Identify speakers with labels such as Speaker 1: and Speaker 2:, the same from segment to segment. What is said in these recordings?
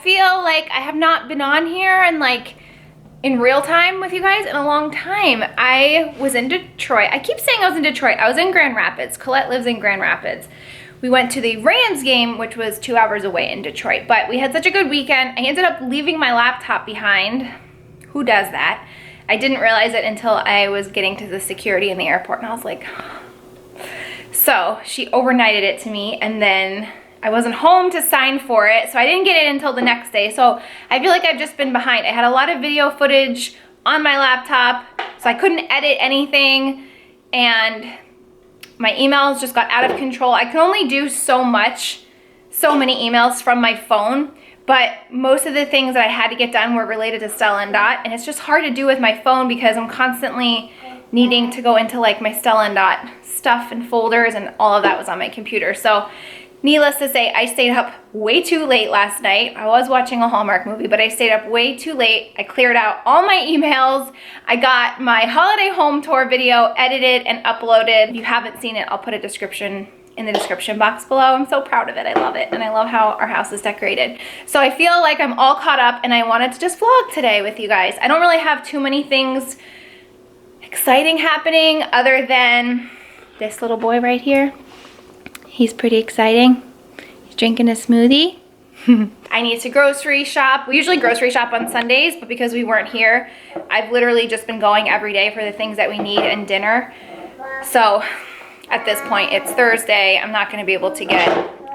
Speaker 1: feel like I have not been on here and like in real time with you guys in a long time. I was in Detroit. I keep saying I was in Detroit. I was in Grand Rapids. Colette lives in Grand Rapids. We went to the Rams game, which was 2 hours away in Detroit, but we had such a good weekend. I ended up leaving my laptop behind. Who does that? I didn't realize it until I was getting to the security in the airport, and I was like, so she overnighted it to me, and then I wasn't home to sign for it, so I didn't get it until the next day. So I feel like I've just been behind. I had a lot of video footage on my laptop, so I couldn't edit anything, and my emails just got out of control. I can only do so much, so many emails from my phone, but most of the things that I had to get done were related to Stella and Dot, and it's just hard to do with my phone because I'm constantly needing to go into like my Stella and Dot stuff and folders, and all of that was on my computer. So needless to say, I stayed up way too late last night. I was watching a Hallmark movie, but I stayed up way too late. I cleared out all my emails. I got my holiday home tour video edited and uploaded. If you haven't seen it, I'll put a description in the description box below. I'm so proud of it. I love it, and I love how our house is decorated. So I feel like I'm all caught up, and I wanted to just vlog today with you guys. I don't really have too many things exciting happening other than this little boy right here. He's pretty exciting. He's drinking a smoothie. I need to grocery shop. We usually grocery shop on Sundays, but because we weren't here, I've literally just been going every day for the things that we need and dinner. So at this point, it's Thursday. I'm not gonna be able to get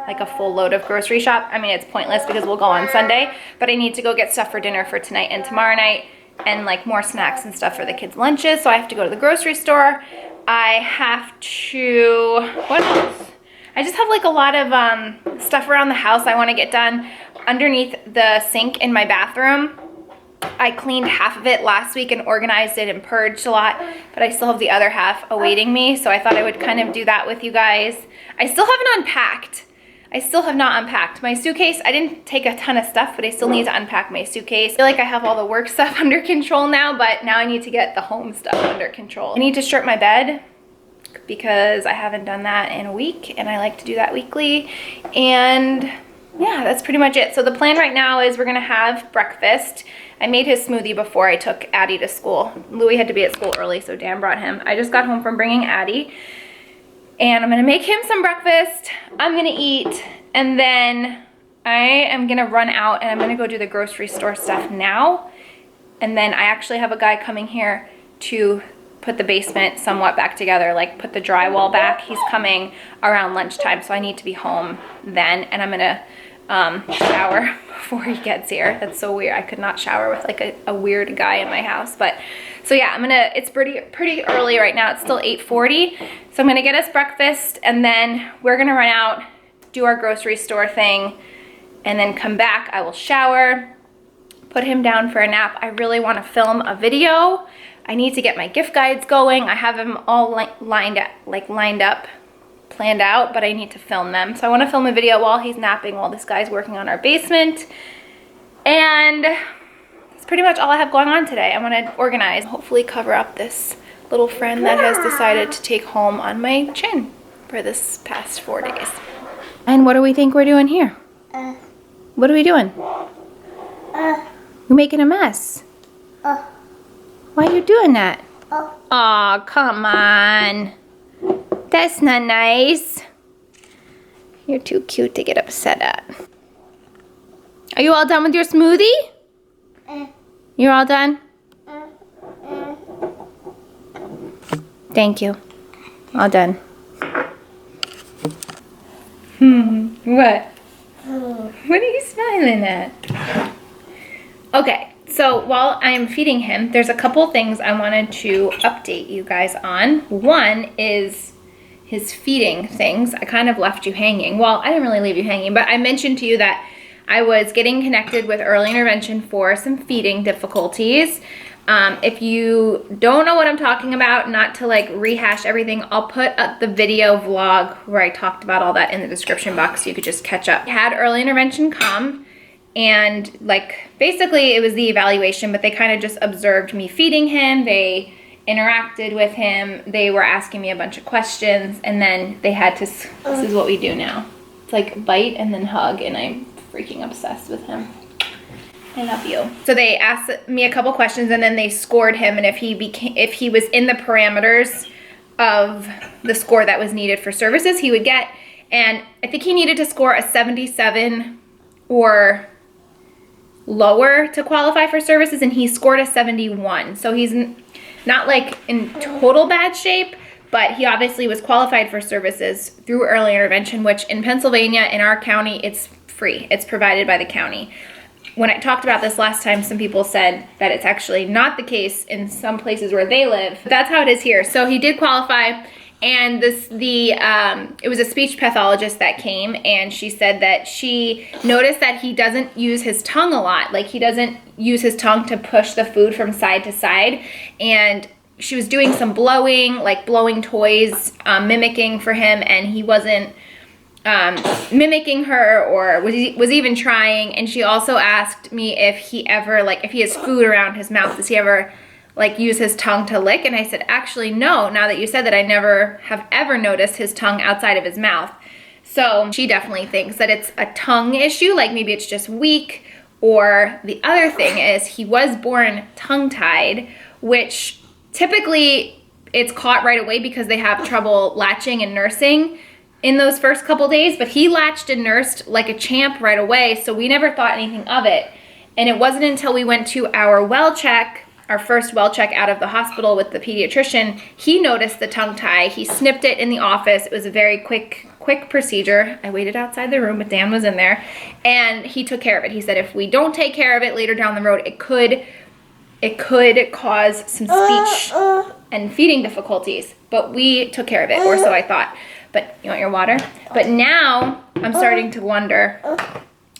Speaker 1: like a full load of grocery shop. I mean, it's pointless because we'll go on Sunday, but I need to go get stuff for dinner for tonight and tomorrow night, and like more snacks and stuff for the kids' lunches. So I have to go to the grocery store. I have to, what else? I just have like a lot of stuff around the house I want to get done. Underneath the sink in my bathroom, I cleaned half of it last week and organized it and purged a lot, but I still have the other half awaiting me, so I thought I would kind of do that with you guys. I still haven't unpacked. I still have not unpacked. My suitcase, I didn't take a ton of stuff, but I still need to unpack my suitcase. I feel like I have all the work stuff under control now, but now I need to get the home stuff under control. I need to strip my bed because I haven't done that in a week, and I like to do that weekly. And yeah, that's pretty much it. So the plan right now is we're gonna have breakfast. I made his smoothie before I took Addie to school. Louis had to be at school early, so Dan brought him. I just got home from bringing Addie, and I'm gonna make him some breakfast. I'm gonna eat, and then I am gonna run out and I'm gonna go do the grocery store stuff now. And then I actually have a guy coming here to put the basement somewhat back together, like put the drywall back. He's coming around lunchtime, so I need to be home then, and I'm gonna shower before he gets here. That's so weird. I could not shower with like a weird guy in my house. But so yeah, it's pretty early right now. It's still 8:40. So I'm gonna get us breakfast, and then we're gonna run out, do our grocery store thing, and then come back. I will shower, put him down for a nap. I really wanna film a video. I need to get my gift guides going. I have them all lined up, planned out, but I need to film them. So I want to film a video while he's napping, while this guy's working on our basement. And that's pretty much all I have going on today. I want to organize, hopefully cover up this little friend that has decided to take home on my chin for this past 4 days. And what do we think we're doing here? What are we doing? We're making a mess. Why are you doing that? Oh, come on. That's not nice. You're too cute to get upset at. Are you all done with your smoothie? You're all done? Thank you. All done. What? What are you smiling at? Okay. So while I'm feeding him, there's a couple things I wanted to update you guys on. One is his feeding things. I kind of left you hanging. Well, I didn't really leave you hanging, but I mentioned to you that I was getting connected with early intervention for some feeding difficulties. If you don't know what I'm talking about, not to like rehash everything, I'll put up the video vlog where I talked about all that in the description box so you could just catch up. I had early intervention come, and like basically it was the evaluation, but they kind of just observed me feeding him. They interacted with him. They were asking me a bunch of questions, and then they had to, this is what we do now. It's like bite and then hug, and I'm freaking obsessed with him. I love you. So they asked me a couple questions and then they scored him, and if he was in the parameters of the score that was needed for services, he would get. And I think he needed to score a 77 or lower to qualify for services, and he scored a 71. So he's not like in total bad shape, but he obviously was qualified for services through early intervention, which in Pennsylvania, in our county, it's free. It's provided by the county. When I talked about this last time, some people said that it's actually not the case in some places where they live. That's how it is here. So he did qualify, and it was a speech pathologist that came, and she said that she noticed that he doesn't use his tongue a lot. Like, he doesn't use his tongue to push the food from side to side, and she was doing some blowing, like blowing toys, mimicking for him, and he wasn't mimicking her or was even trying. And she also asked me if he ever, like, if he has food around his mouth, does he ever like use his tongue to lick? And I said, actually, no. Now that you said that, I never have ever noticed his tongue outside of his mouth. So she definitely thinks that it's a tongue issue, like maybe it's just weak. Or the other thing is he was born tongue-tied, which typically it's caught right away because they have trouble latching and nursing in those first couple days, but he latched and nursed like a champ right away, so we never thought anything of it. And it wasn't until we went to our well check, our first well check out of the hospital with the pediatrician, he noticed the tongue tie. He snipped it in the office. It was a very quick procedure. I waited outside the room, but Dan was in there, and he took care of it. He said if we don't take care of it later down the road, it could cause some speech and feeding difficulties. But we took care of it, or so I thought. But you want your water? But now I'm starting to wonder,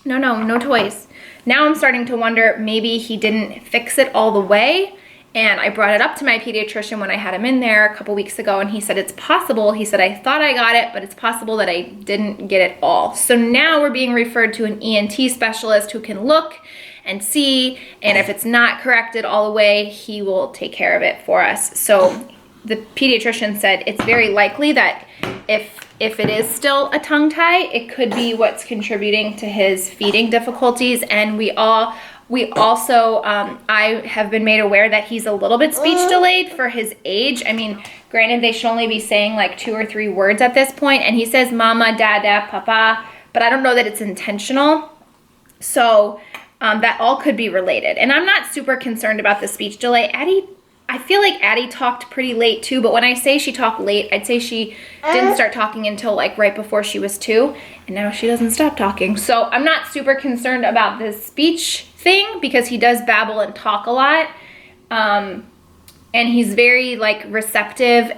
Speaker 1: no toys. Now I'm starting to wonder maybe he didn't fix it all the way. And I brought it up to my pediatrician when I had him in there a couple weeks ago, and he said it's possible. He said, I thought I got it, but it's possible that I didn't get it all. So now we're being referred to an ENT specialist who can look and see, and if it's not corrected all the way, he will take care of it for us. So the pediatrician said it's very likely that if it is still a tongue tie, it could be what's contributing to his feeding difficulties. And we also, I have been made aware that he's a little bit speech delayed for his age. I mean, granted, they should only be saying like 2 or 3 words at this point, and he says mama, dada, papa, but I don't know that it's intentional. So that all could be related. And I'm not super concerned about the speech delay. I feel like Addie talked pretty late too, but when I say she talked late, I'd say she didn't start talking until like right before she was 2, and now she doesn't stop talking. So I'm not super concerned about this speech thing because he does babble and talk a lot. And he's very like receptive.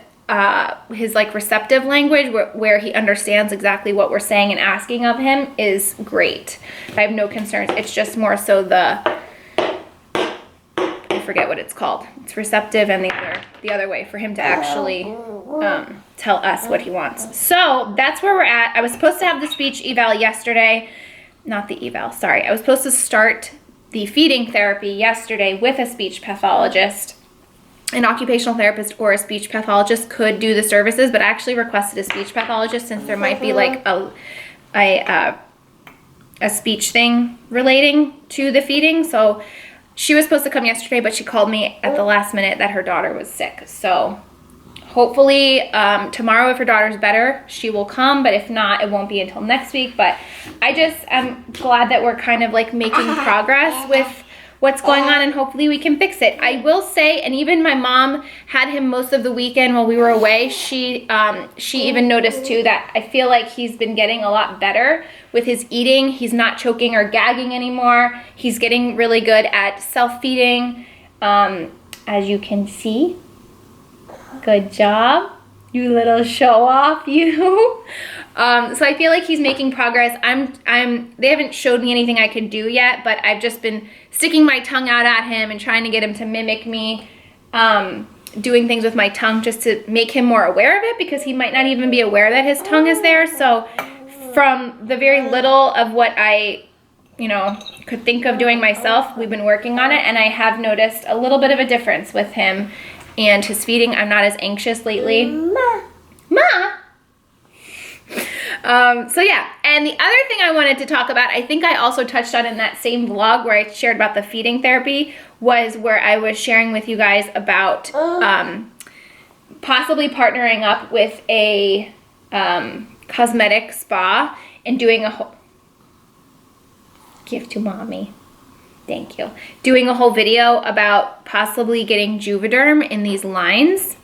Speaker 1: His like receptive language where he understands exactly what we're saying and asking of him is great. I have no concerns. It's just more so I forget what it's called. It's receptive and the other way for him to actually tell us what he wants. So that's where we're at. I was supposed to have the speech eval yesterday. Not the eval, sorry. I was supposed to start the feeding therapy yesterday with a speech pathologist. An occupational therapist or a speech pathologist could do the services, but I actually requested a speech pathologist since there might be like a speech thing relating to the feeding. So she was supposed to come yesterday, but she called me at the last minute that her daughter was sick. So hopefully tomorrow, if her daughter's better, she will come. But if not, it won't be until next week. But I just am glad that we're kind of like making progress with what's going on, and hopefully we can fix it. I will say, and even my mom had him most of the weekend while we were away. She even noticed too that I feel like he's been getting a lot better with his eating. He's not choking or gagging anymore. He's getting really good at self-feeding, as you can see. Good job, you little show off, you. So I feel like he's making progress. They haven't showed me anything I can do yet, but I've just been sticking my tongue out at him and trying to get him to mimic me, doing things with my tongue just to make him more aware of it, because he might not even be aware that his tongue is there. So from the very little of what I, could think of doing myself, we've been working on it, and I have noticed a little bit of a difference with him and his feeding. I'm not as anxious lately. Ma! So yeah, and the other thing I wanted to talk about, I think I also touched on in that same vlog where I shared about the feeding therapy, was where I was sharing with you guys about possibly partnering up with a cosmetic spa and doing a whole gift to mommy. Thank you. Doing a whole video about possibly getting Juvederm in these lines.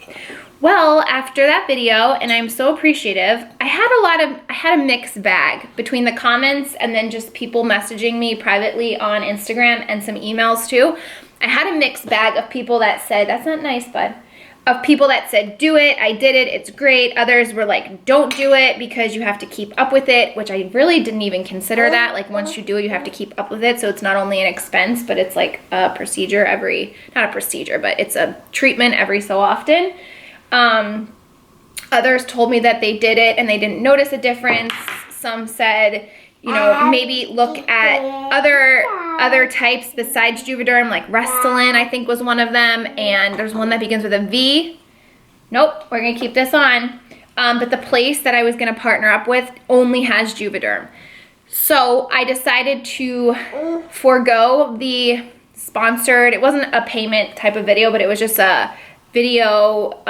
Speaker 1: Well, after that video, and I'm so appreciative, I had a mixed bag between the comments and then just people messaging me privately on Instagram and some emails too. I had a mixed bag of people that said, that's not nice, bud. Of people that said, do it, I did it, it's great. Others were like, don't do it because you have to keep up with it, which I really didn't even consider that. Like once you do it, you have to keep up with it. So it's not only an expense, but it's like a procedure not a procedure, but it's a treatment every so often. Others told me that they did it and they didn't notice a difference. Some said, you know, maybe look at other types besides Juvederm, like Restylane, I think was one of them, and there's one that begins with a V. Nope, we're gonna keep this on. But the place that I was gonna partner up with only has Juvederm. So I decided to forego the sponsored, it wasn't a payment type of video, but it was just a video,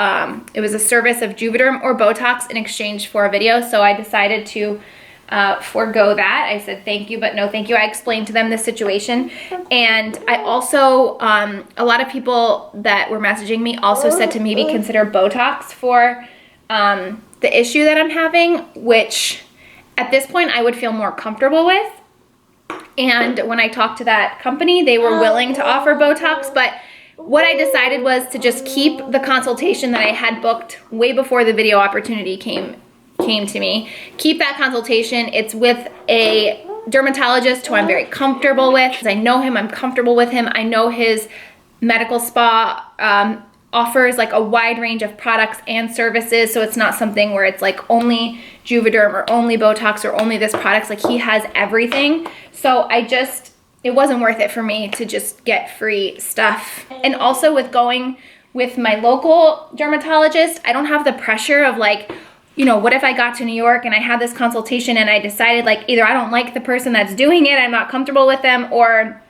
Speaker 1: it was a service of Juvederm or Botox in exchange for a video. So I decided to forego that. I said thank you, but no thank you. I explained to them the situation. And I also, a lot of people that were messaging me also said to maybe consider Botox for the issue that I'm having, which at this point I would feel more comfortable with. And when I talked to that company, they were willing to offer Botox, but what I decided was to just keep the consultation that I had booked way before the video opportunity came to me. Keep that consultation. It's with a dermatologist who I'm very comfortable with. Because I know him, I'm comfortable with him. I know his medical spa offers like a wide range of products and services. So it's not something where it's like only Juvederm or only Botox or only this product. Like he has everything. So it wasn't worth it for me to just get free stuff. And also with going with my local dermatologist, I don't have the pressure of like, you know, what if I got to New York and I had this consultation and I decided like either I don't like the person that's doing it, I'm not comfortable with them, or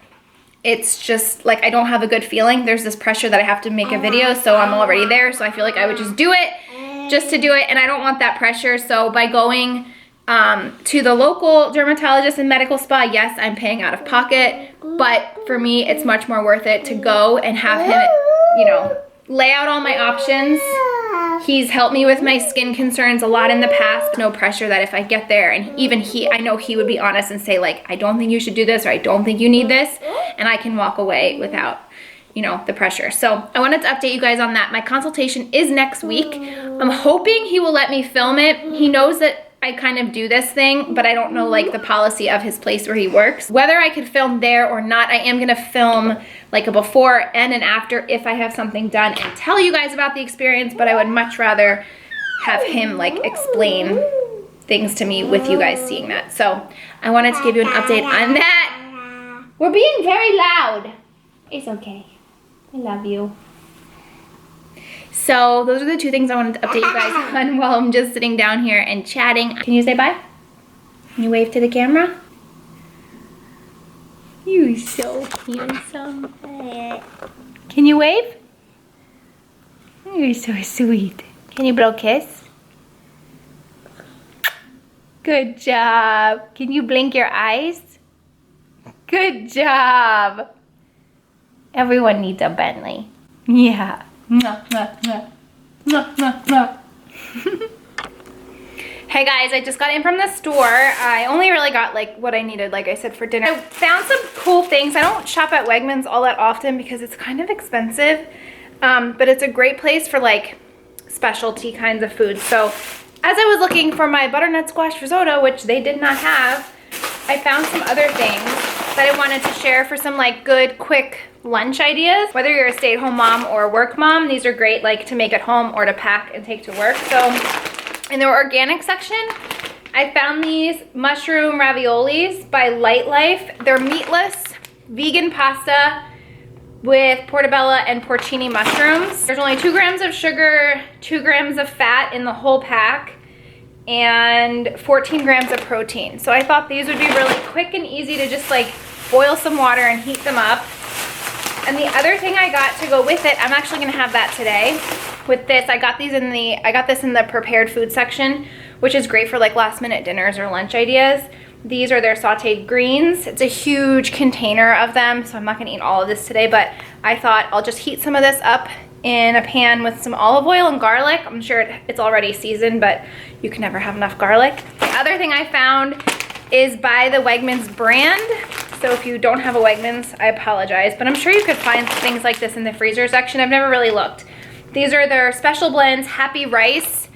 Speaker 1: it's just like I don't have a good feeling. There's this pressure that I have to make a video, so I'm already there. So I feel like I would just do it just to do it, and I don't want that pressure. So by going to the local dermatologist and medical spa, yes, I'm paying out of pocket, but for me, it's much more worth it to go and have him, you know, lay out all my options. He's helped me with my skin concerns a lot in the past. No pressure that if I get there, and even I know he would be honest and say like, I don't think you should do this, or I don't think you need this, and I can walk away without, you know, the pressure. So I wanted to update you guys on that. My consultation is next week. I'm hoping he will let me film it. He knows that I kind of do this thing, but I don't know like the policy of his place where he works. Whether I could film there or not, I am gonna film like a before and an after if I have something done and tell you guys about the experience, but I would much rather have him like explain things to me with you guys seeing that. So I wanted to give you an update on that. We're being very loud. It's okay. I love you. So those are the two things I wanted to update you guys on while I'm just sitting down here and chatting. Can you say bye? Can you wave to the camera? You're so handsome. Can you wave? You're so sweet. Can you blow a kiss? Good job. Can you blink your eyes? Good job. Everyone needs a Bentley. Yeah. Mwah, mwah, mwah. Mwah, mwah, mwah. Hey guys, I just got in from the store. I only really got like what I needed, like I said, for dinner. I found some cool things. I don't shop at Wegmans all that often because it's kind of expensive, but it's a great place for like specialty kinds of food. So as I was looking for my butternut squash risotto, which they did not have, I found some other things that I wanted to share for some like good, quick lunch ideas. Whether you're a stay-at-home mom or a work mom, these are great like to make at home or to pack and take to work. So in the organic section, I found these mushroom raviolis by Light Life. They're meatless, vegan pasta with portobello and porcini mushrooms. There's only 2 grams of sugar, 2 grams of fat in the whole pack, and 14 grams of protein. So I thought these would be really quick and easy to just like boil some water and heat them up. And the other thing I got to go with it, I'm actually gonna have that today with this. I got this in the prepared food section, which is great for like last minute dinners or lunch ideas. These are their sauteed greens. It's a huge container of them, so I'm not gonna eat all of this today, but I thought I'll just heat some of this up in a pan with some olive oil and garlic. I'm sure it's already seasoned, but you can never have enough garlic. The other thing I found is by the Wegmans brand. So if you don't have a Wegmans, I apologize, but I'm sure you could find things like this in the freezer section. I've never really looked. These are their special blends, Happy Rice,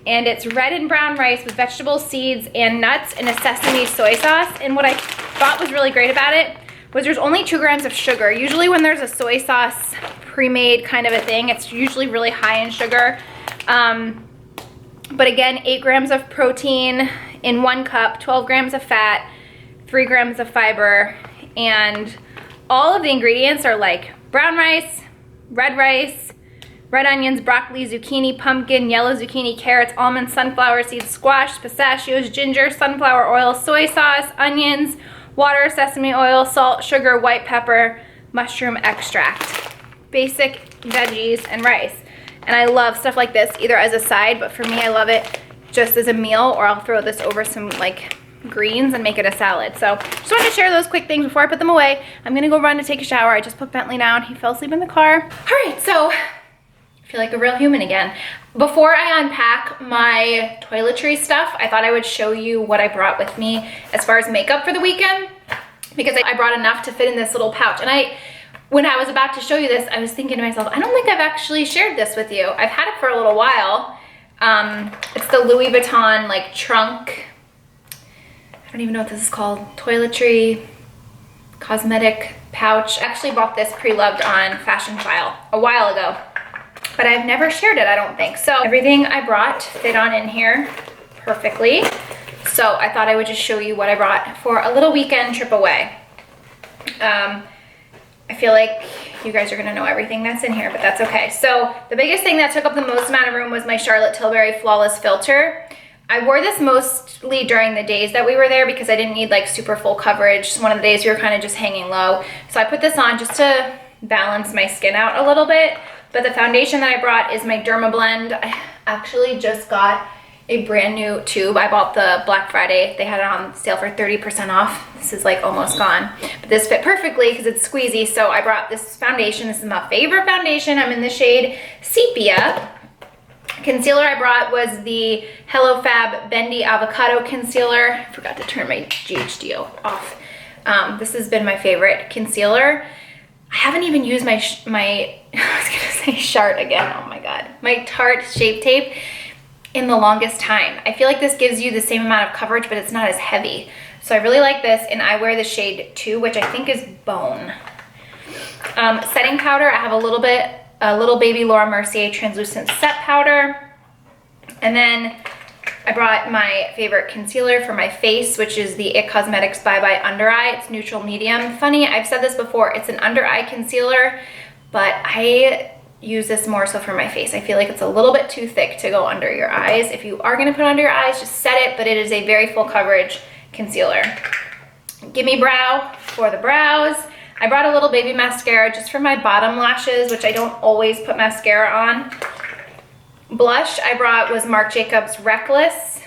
Speaker 1: and it's red and brown rice with vegetable seeds and nuts and a sesame soy sauce. And what I thought was really great about it was there's only 2 grams of sugar. Usually when there's a soy sauce pre-made kind of a thing, it's usually really high in sugar. But again, 8 grams of protein in 1 cup, 12 grams of fat, 3 grams of fiber, and all of the ingredients are like brown rice, red onions, broccoli, zucchini, pumpkin, yellow zucchini, carrots, almonds, sunflower seeds, squash, pistachios, ginger, sunflower oil, soy sauce, onions, water, sesame oil, salt, sugar, white pepper, mushroom extract. Basic veggies and rice. And I love stuff like this either as a side, but for me I love it just as a meal, or I'll throw this over some like greens and make it a salad. So just wanted to share those quick things before I put them away. I'm gonna go run to take a shower. I just put Bentley down. He fell asleep in the car. All right, so I feel like a real human again. Before I unpack my toiletry stuff, I thought I would show you what I brought with me as far as makeup for the weekend, because I brought enough to fit in this little pouch. And when I was about to show you this, I was thinking to myself, I don't think I've actually shared this with you. I've had it for a little while. It's the Louis Vuitton like trunk, I don't even know what this is called, toiletry cosmetic pouch. I actually bought this pre-loved on Fashion File a while ago, but I've never shared it, I don't think. So everything I brought fit on in here perfectly. So I thought I would just show you what I brought for a little weekend trip away. I feel like you guys are gonna know everything that's in here, but that's okay. So the biggest thing that took up the most amount of room was my Charlotte Tilbury Flawless Filter. I wore this mostly during the days that we were there because I didn't need like super full coverage. One of the days we were kind of just hanging low. So I put this on just to balance my skin out a little bit. But the foundation that I brought is my Derma Blend. I actually just got a brand new tube. I bought the Black Friday. They had it on sale for 30% off. This is like almost gone. But this fit perfectly because it's squeezy. So I brought this foundation. This is my favorite foundation. I'm in the shade Sepia. Concealer I brought was the Hello Fab Bendy Avocado Concealer. I forgot to turn my GHD off. This has been my favorite concealer. I haven't even used my I was gonna say Shart again, oh my God. My Tarte Shape Tape in the longest time. I feel like this gives you the same amount of coverage, but it's not as heavy. So I really like this, and I wear the shade 2, which I think is Bone. Setting powder, I have a little baby Laura Mercier translucent set powder. And then I brought my favorite concealer for my face, which is the IT Cosmetics Bye Bye Under Eye. It's neutral medium. Funny, I've said this before, it's an under eye concealer, but I use this more so for my face. I feel like it's a little bit too thick to go under your eyes. If you are gonna put it under your eyes, just set it, but it is a very full coverage concealer. Gimme Brow for the brows. I brought a little baby mascara just for my bottom lashes, which I don't always put mascara on. Blush I brought was Marc Jacobs Reckless.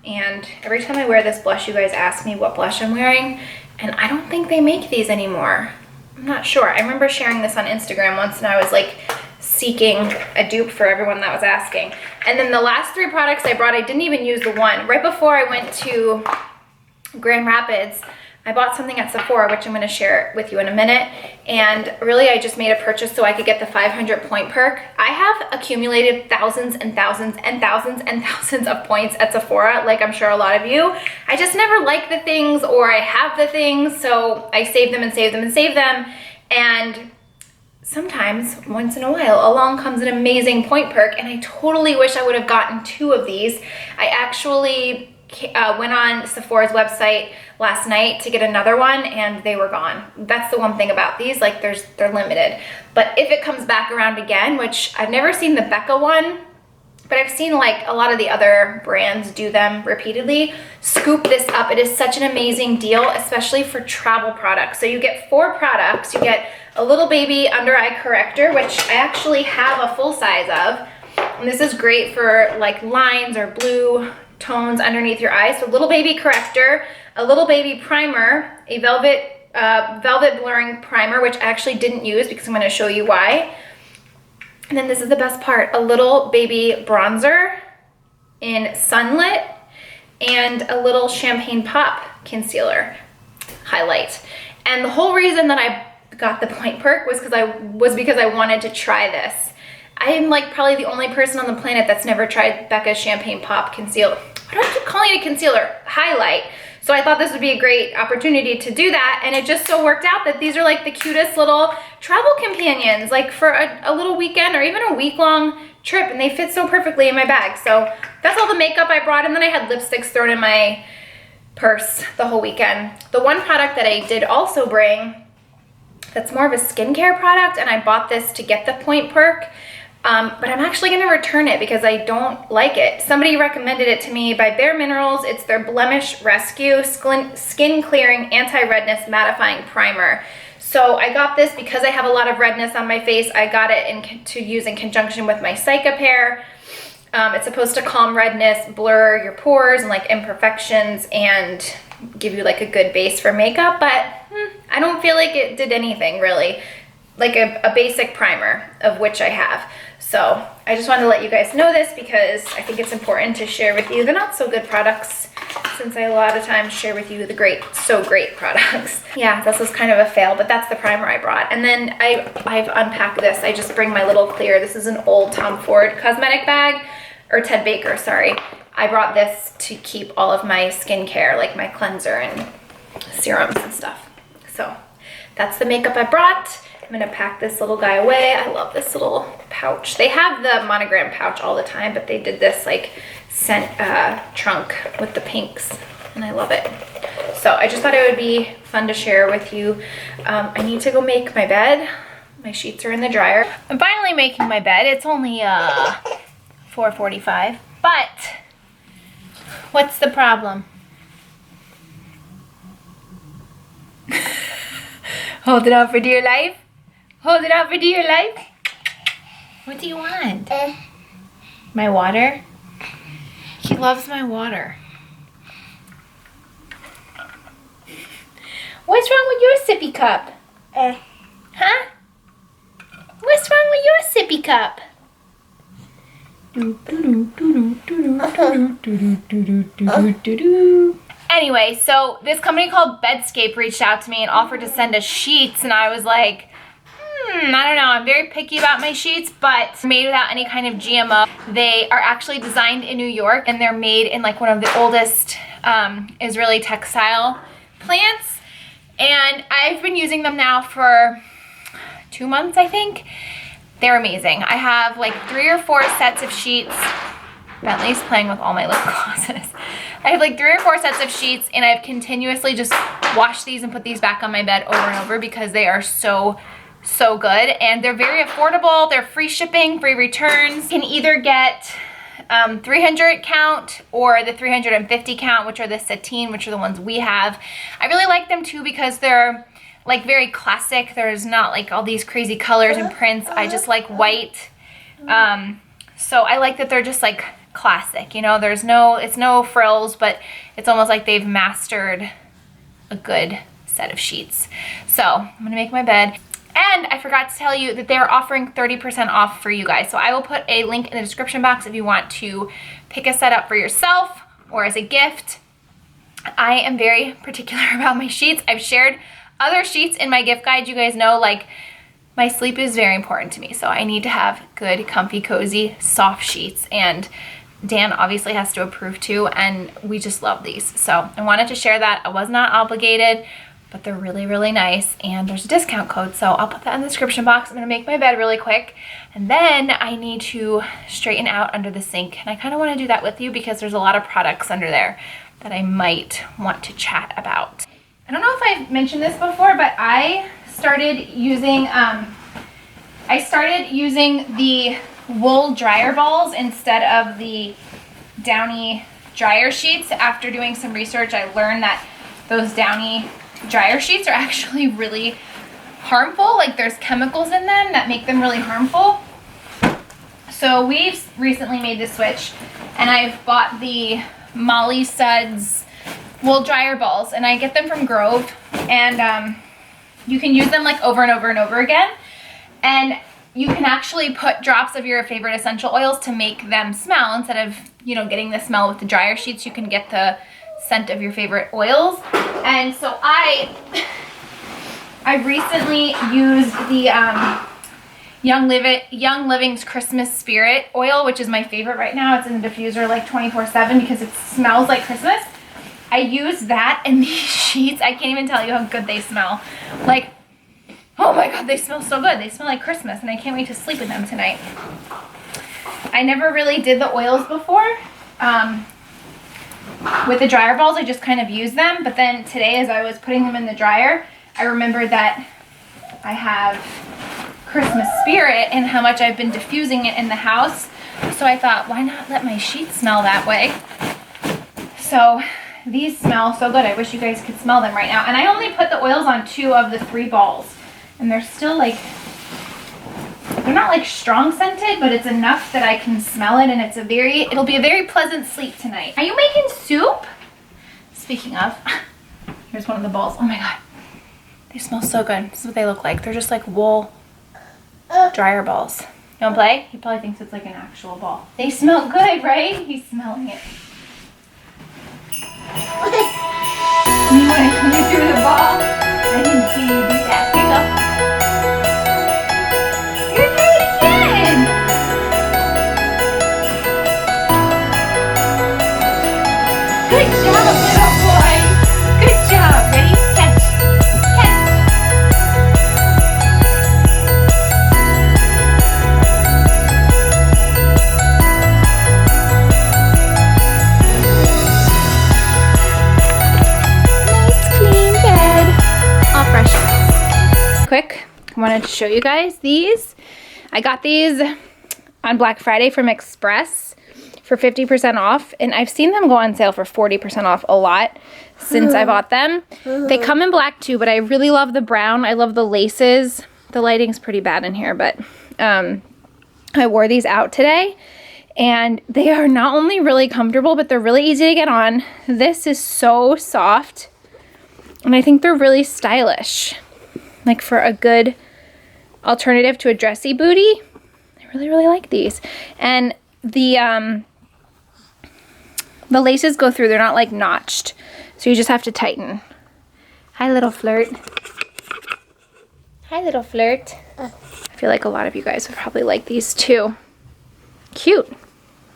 Speaker 1: And every time I wear this blush, you guys ask me what blush I'm wearing. And I don't think they make these anymore. I'm not sure. I remember sharing this on Instagram once, and I was like seeking a dupe for everyone that was asking. And then the last 3 products I brought, I didn't even use the one. Right before I went to Grand Rapids, I bought something at Sephora, which I'm going to share with you in a minute. And really, I just made a purchase so I could get the 500 point perk. I have accumulated thousands and thousands and thousands and thousands of points at Sephora, like I'm sure a lot of you. I just never like the things, or I have the things, so I save them and save them and save them. And sometimes, once in a while, along comes an amazing point perk, and I totally wish I would have gotten 2 of these. I actually went on Sephora's website last night to get another one, and they were gone. That's the one thing about these, like they're limited. But if it comes back around again, which I've never seen the Becca one, but I've seen like a lot of the other brands do them repeatedly. Scoop this up. It is such an amazing deal, especially for travel products. So you get 4 products. You get a little baby under eye corrector, which I actually have a full size of. And this is great for like lines or blue tones underneath your eyes. So little baby corrector, a little baby primer, a velvet blurring primer, which I actually didn't use because I'm going to show you why. And then this is the best part, a little baby bronzer in Sunlit, and a little Champagne Pop concealer highlight. And the whole reason that I got the Point Perk was because I wanted to try this. I am like probably the only person on the planet that's never tried Becca's Champagne Pop concealer. Why do I keep calling it a concealer? Highlight. So I thought this would be a great opportunity to do that, and it just so worked out that these are like the cutest little travel companions, like for a little weekend or even a week-long trip, and they fit so perfectly in my bag. So that's all the makeup I brought, and then I had lipsticks thrown in my purse the whole weekend. The one product that I did also bring that's more of a skincare product, and I bought this to get the Point Perk, but I'm actually gonna return it because I don't like it. Somebody recommended it to me by Bare Minerals. It's their Blemish Rescue Skin Clearing Anti-Redness Mattifying Primer. So I got this because I have a lot of redness on my face. I got it to use in conjunction with my Cicapair. It's supposed to calm redness, blur your pores and like imperfections, and give you like a good base for makeup, but I don't feel like it did anything really. Like a basic primer, of which I have. So I just wanted to let you guys know this because I think it's important to share with you the not so good products, since I a lot of times share with you the great products. Yeah, this was kind of a fail, but that's the primer I brought. And then I've unpacked this. I just bring my little clear. This is an old Tom Ford cosmetic bag, or Ted Baker, sorry. I brought this to keep all of my skincare, like my cleanser and serums and stuff. So that's the makeup I brought. I'm gonna pack this little guy away. I love this little pouch. They have the monogram pouch all the time, but they did this like scent trunk with the pinks, and I love it. So I just thought it would be fun to share with you. I need to go make my bed. My sheets are in the dryer. I'm finally making my bed. It's only 4:45, but what's the problem? Hold it out for dear life. Hold it out for dear life. What do you want? My water? He loves my water. What's wrong with your sippy cup? Huh? What's wrong with your sippy cup? Anyway, so this company called Bedscape reached out to me and offered to send us sheets, and I was like, I don't know, I'm very picky about my sheets, but made without any kind of GMO. They are actually designed in New York, and they're made in like one of the oldest Israeli textile plants, and I've been using them now for 2 months, I think. They're amazing. I have like 3 or 4 sets of sheets. Bentley's playing with all my lip glosses. I have like 3 or 4 sets of sheets, and I've continuously just washed these and put these back on my bed over and over because they are so good, and they're very affordable. They're free shipping, free returns. You can either get 300 count or the 350 count, which are the sateen, which are the ones we have. I really like them too because they're like very classic. There's not like all these crazy colors and prints. I just like white. So I like that they're just like classic, you know, it's no frills, but it's almost like they've mastered a good set of sheets. So I'm gonna make my bed. And I forgot to tell you that they're offering 30% off for you guys. So I will put a link in the description box if you want to pick a set up for yourself or as a gift. I am very particular about my sheets. I've shared other sheets in my gift guide. You guys know, like, my sleep is very important to me. So I need to have good, comfy, cozy, soft sheets. And Dan obviously has to approve too. And we just love these. So I wanted to share that. I was not obligated, but they're really, really nice, and there's a discount code, so I'll put that in the description box. I'm gonna make my bed really quick, and then I need to straighten out under the sink, and I kind of want to do that with you because there's a lot of products under there that I might want to chat about. I don't know if I've mentioned this before, but I started using the wool dryer balls instead of the Downy dryer sheets. After doing some research, I learned that those Downy dryer sheets are actually really harmful. Like there's chemicals in them that make them really harmful. So we've recently made the switch, and I've bought the Molly Suds wool dryer balls, and I get them from Grove, and you can use them like over and over and over again, and you can actually put drops of your favorite essential oils to make them smell. Instead of, you know, getting the smell with the dryer sheets, you can get the scent of your favorite oils. And so I recently used the Young Living's Christmas Spirit oil, which is my favorite right now. It's in the diffuser like 24/7 because it smells like Christmas. I used that, and these sheets, I can't even tell you how good they smell. Like, oh my God, they smell so good. They smell like Christmas, and I can't wait to sleep in them tonight. I never really did the oils before. With the dryer balls, I just kind of used them. But then today, as I was putting them in the dryer, I remembered that I have Christmas Spirit and how much I've been diffusing it in the house. So I thought, why not let my sheets smell that way? So these smell so good. I wish you guys could smell them right now. And I only put the oils on 2 of the 3 balls. And they're still like, they're not like strong scented, but it's enough that I can smell it, and it'll be a very pleasant sleep tonight. Are you making soup? Speaking of, here's one of the balls. Oh my God, they smell so good. This is what they look like. They're just like wool dryer balls. You wanna play? He probably thinks it's like an actual ball. They smell good, right? He's smelling it. You wanna come in through the ball? I didn't see you do that. Here you go. Good job, little boy. Good job. Ready? Catch. Catch. Nice clean bed. All fresh. Quick, I wanted to show you guys these. I got these on Black Friday from Express for 50% off, and I've seen them go on sale for 40% off a lot since I bought them. They come in black too, but I really love the brown. I love the laces. The lighting's pretty bad in here, but I wore these out today, and they are not only really comfortable, but they're really easy to get on. This is so soft, and I think they're really stylish, like for a good alternative to a dressy booty. I really, really like these. And the laces go through, they're not like notched, so you just have to tighten. Hi, little flirt. Hi, little flirt. I feel like a lot of you guys would probably like these too. Cute.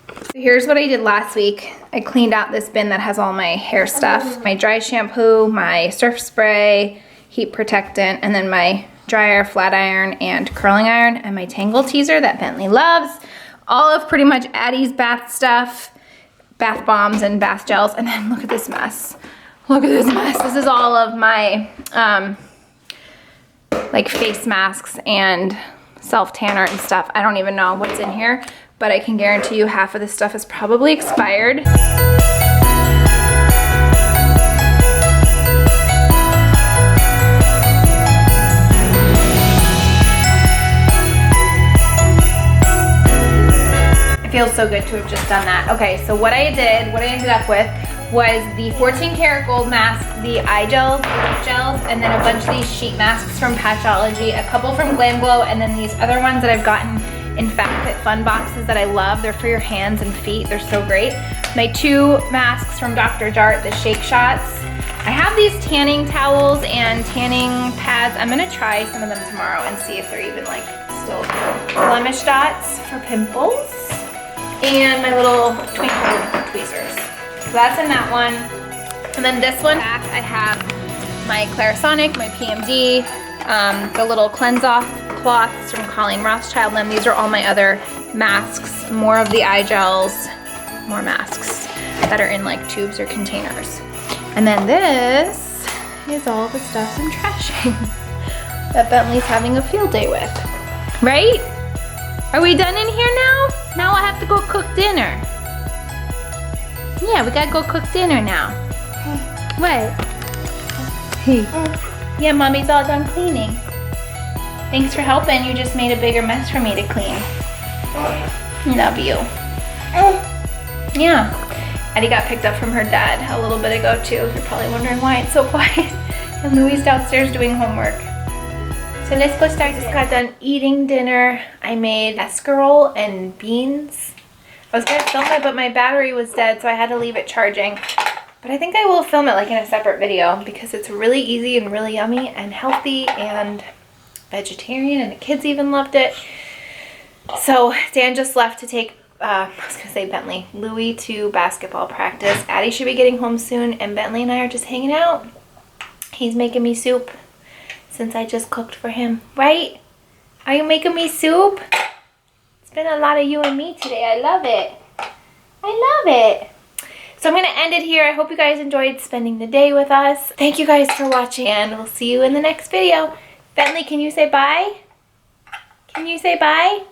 Speaker 1: So here's what I did last week. I cleaned out this bin that has all my hair stuff. My dry shampoo, my surf spray, heat protectant, and then my dryer, flat iron, and curling iron, and my Tangle teaser that Bentley loves. All of pretty much Addie's bath stuff, bath bombs and bath gels. And then look at this mess. Look at this mess. This is all of my like face masks and self tanner and stuff. I don't even know what's in here, but I can guarantee you half of this stuff is probably expired. Feels so good to have just done that. Okay, so what I ended up with was the 14 karat gold mask, the eye gels, the lip gels, and then a bunch of these sheet masks from Patchology, a couple from Glam Glow, and then these other ones that I've gotten in FabFitFun boxes that I love. They're for your hands and feet. They're so great. My 2 masks from Dr. Jart, the Shake Shots. I have these tanning towels and tanning pads. I'm gonna try some of them tomorrow and see if they're even like still blemish dots for pimples. And my little twinkle tweezers. So that's in that one. And then this one back, I have my Clarisonic, my PMD, the little cleanse off cloths from Colleen Rothschild. And these are all my other masks, more of the eye gels, more masks that are in like tubes or containers. And then this is all the stuff I'm trashing that Bentley's having a field day with, right? Are we done in here now? Now I have to go cook dinner. Yeah, we gotta go cook dinner now. What? Hey. Yeah, Mommy's all done cleaning. Thanks for helping. You just made a bigger mess for me to clean. Love you. Yeah. Addie got picked up from her dad a little bit ago too. You're probably wondering why it's so quiet. And Louie's downstairs doing homework. So let's go start. Just got done eating dinner. I made escarole and beans. I was gonna film it, but my battery was dead, so I had to leave it charging. But I think I will film it like in a separate video because it's really easy and really yummy and healthy and vegetarian, and the kids even loved it. So Dan just left to take, I was gonna say Bentley, Louie to basketball practice. Addie should be getting home soon, and Bentley and I are just hanging out. He's making me soup since I just cooked for him, right? Are you making me soup? It's been a lot of you and me today. I love it. I love it. So I'm going to end it here. I hope you guys enjoyed spending the day with us. Thank you guys for watching, and we'll see you in the next video. Bentley, can you say bye? Can you say bye?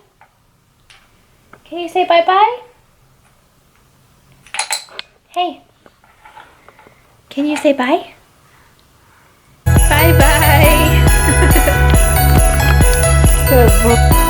Speaker 1: Can you say bye-bye? Hey. Can you say bye? Bye-bye. Good boy.